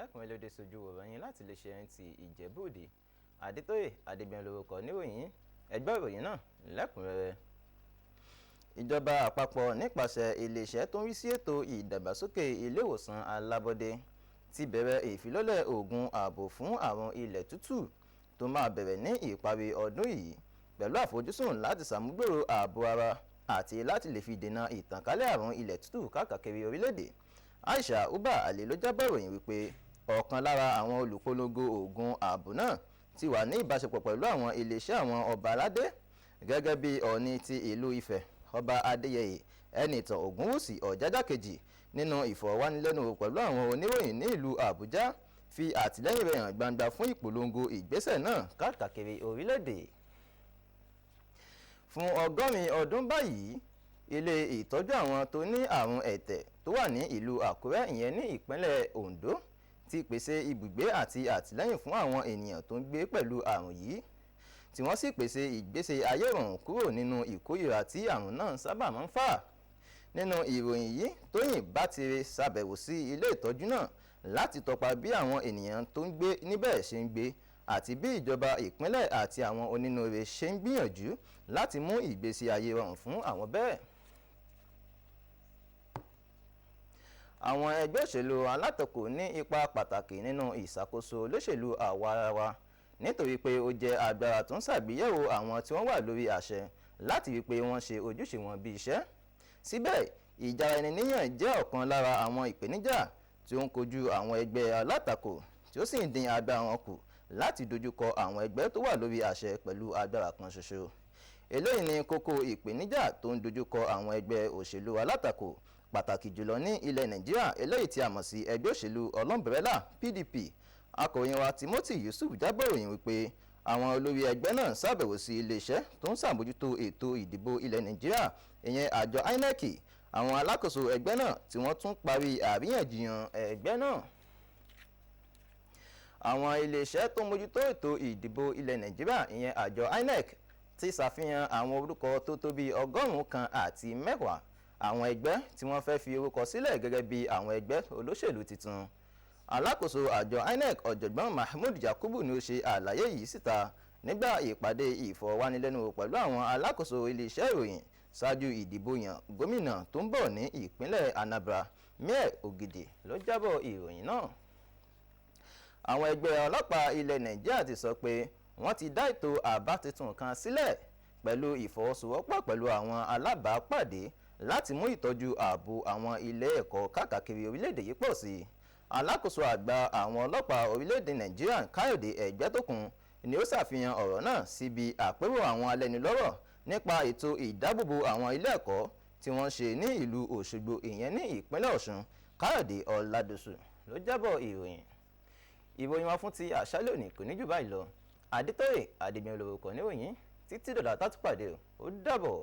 lẹ́kùnrin lóde sojú ìròyìn láti lè ṣe Nta Ijebu Ode. Adétóyè Adébíyàn lórúkọ níròyìn ẹgbẹ́ ìròyìn náà lẹ́kùnrẹ́rẹ́. Ìjọba àpapọ̀ nípasẹ̀ iléeṣẹ́ tó ń rí sí ètò ìdàgbàsókè ilé ìwòsàn alábọ́dé ti bẹ̀rẹ̀ ìfilọ́lẹ̀ oògùn ààbò fún àrùn ilẹ̀ tútù tó máa bẹ̀rẹ̀ ní ìparí ọdún yìí pẹ̀lú àfojúsùn láti ṣàmúgbòrò ààbò ara àti láti lè fi dènà ìtànkálẹ̀ àrùn ilẹ̀ tútù káàkiri orílẹ̀-èdè. Aisha Ali ló jábọ̀ ìròyìn wípé ọ̀kan lára àwọn olùpolongo oògùn ààbò náà ti wà ní ìbáṣepọ̀ pẹ̀lú àwọn iléeṣẹ́ àwọn ọba aládé gẹ́gẹ́ bí Ọọ̀ni ti ìlú Ifẹ̀ Ọba Adéyẹyè Ẹnìtàn Ògúnwùsì Ọ̀jájá kejì nínú ìfọ̀rọ̀wánilẹ́nuwò pẹ̀lú àwọn oníròyìn ní ìlú Àbújá fi àtìlẹ́yìn rẹ̀ hàn gbangba fún ìpolongo ìgbésẹ̀ náà káàkiri orílẹ̀-èdè. Fún 100 ọdún báyìí, ilé ìtọ́jú àwọn tó ní àrùn ẹ̀tẹ̀ tó wà ní ìlú Àkúrẹ́ ìyẹn ní ìpínlẹ̀ Oǹdó ti pèsè ibùgbé àti àtìlẹ́yìn fún àwọn ènìyàn tó ń gbé pẹ̀lú àrùn yìí tí wọ́n sì pèsè ìgbésí ayé ìrọ̀rùn kúrò nínú ìkórìíra tí àrùn náà sábà máa ń fà. Nínú ìròyìn yìí, Tóyìn Bátire ṣàbẹ̀wò sí ilé ìtọ́jú náà láti tọpa bí àwọn ènìyàn tó ń gbé níbẹ̀ ṣe ń gbé àti bí ìjọba ìpínlẹ̀ àti àwọn onínúure ṣe ń gbìyànjú láti mú ìgbésí ayé rọrùn fún àwọn bẹ́ẹ̀. Àwọn ẹgbẹ́ òṣèlú alátakò ní ipa pàtàkì nínú ìṣàkóso olóṣèlú àwarawa nítorí pé ó jẹ́ agbára tó ń ṣàgbéyẹ̀wò àwọn tí wọ́n wà lórí àṣẹ láti rí pé wọ́n ṣe ojúṣe wọn bí iṣẹ́. Síbẹ̀, ìjára ẹni níyàn jẹ́ ọ̀kan lára àwọn ìpèníjà tí ó ń kojú àwọn ẹgbẹ́ alátakò tí ó sì ń dín agbára wọn kù láti dojúkọ àwọn ẹgbẹ́ tó wà lórí àṣẹ pẹ̀lú agbára kan ṣoṣo. Eléyìí ni kókó ìpèníjà tó ń dojúkọ àwọn ẹgbẹ́ òṣèlú alátakò pàtàkì jùlọ ní ilẹ̀ Nàìjíríà eléyìí tí a mọ̀ sí ẹgbẹ́ òṣèlú ọlọ́mbrẹ́là PDP. Akọ̀ròyìn wa Timothy Yusuf jábọ̀ ìròyìn wípé àwọn olórí ẹgbẹ́ náà ṣàbẹ̀wò sí iléeṣẹ́ tó ń ṣàmójútó ètò ìdìbò ilẹ̀ Nàìjíríà ìyẹn àjọ INEC, àwọn alákòóso ẹgbẹ́ náà tí wọ́n tún parí àríyànjiyàn ẹgbẹ́ náà. Àwọn iléeṣẹ́ tó ń mójútó ètò ìdìbò ilẹ̀ Nàìjíríà ìyẹn àjọ INEC ti ṣàfihàn àwọn orúkọ tó tó bí 110 àwọn ẹgbẹ́ tí wọ́n fẹ́ fi orúkọ sílẹ̀ gẹ́gẹ́ bí àwọn ẹgbẹ́ olóṣèlú tuntun. Alákòóso àjọ INEC ọ̀jọ̀gbọ́n Mahmood Yakubu ni ó ṣe àlàyé yìí síta nígbà ìpàdé ìfọ̀rọ̀wánilẹ́nuwò pẹ̀lú àwọn alákòóso iléeṣẹ́ ìròyìn ṣáájú ìdìbò yan gómìnà tó ń bọ̀ ní ìpínlẹ̀ Anambra. Meje Ògìdì ló jábọ̀ ìròyìn náà. Àwọn ẹgbẹ́ ọlọ́pàá ilẹ̀ Nàìjíríà ti sọ pé wọ́n ti dá ètò àbá tuntun kan sílẹ̀ pẹ̀lú ìfọwọ́sowọ́pọ̀ pẹ̀lú àwọn alábàápàdé láti mú ìtọ́jú ààbò àwọn ilé ẹ̀kọ́ káàkiri orílẹ̀-èdè yìí pọ̀ sí i. Alákòóso àgbà àwọn ọlọ́pàá orílẹ̀-èdè Nàìjíríà Káyọ̀dé Ẹgbẹ́tókun ni ó ṣàfihàn ọ̀rọ̀ náà síbi àpérò àwọn alẹ́nulọ́rọ̀ nípa ètò ìdáàbòbò àwọn ilé ẹ̀kọ́ tí wọ́n ṣe ní ìlú Òṣogbo ìyẹn ní ìpínlẹ̀ Ọ̀ṣun. Káyọ̀dé Ọládòsù ló jábọ̀ ìròyìn. Ìròyìn wa fún ti àṣálẹ́ òní kò ní jù báyìí lọ. Adétóyè Adébíyàn lórúkọ níròyìn títí dọ̀là tá tún pàdé ó dàbọ̀.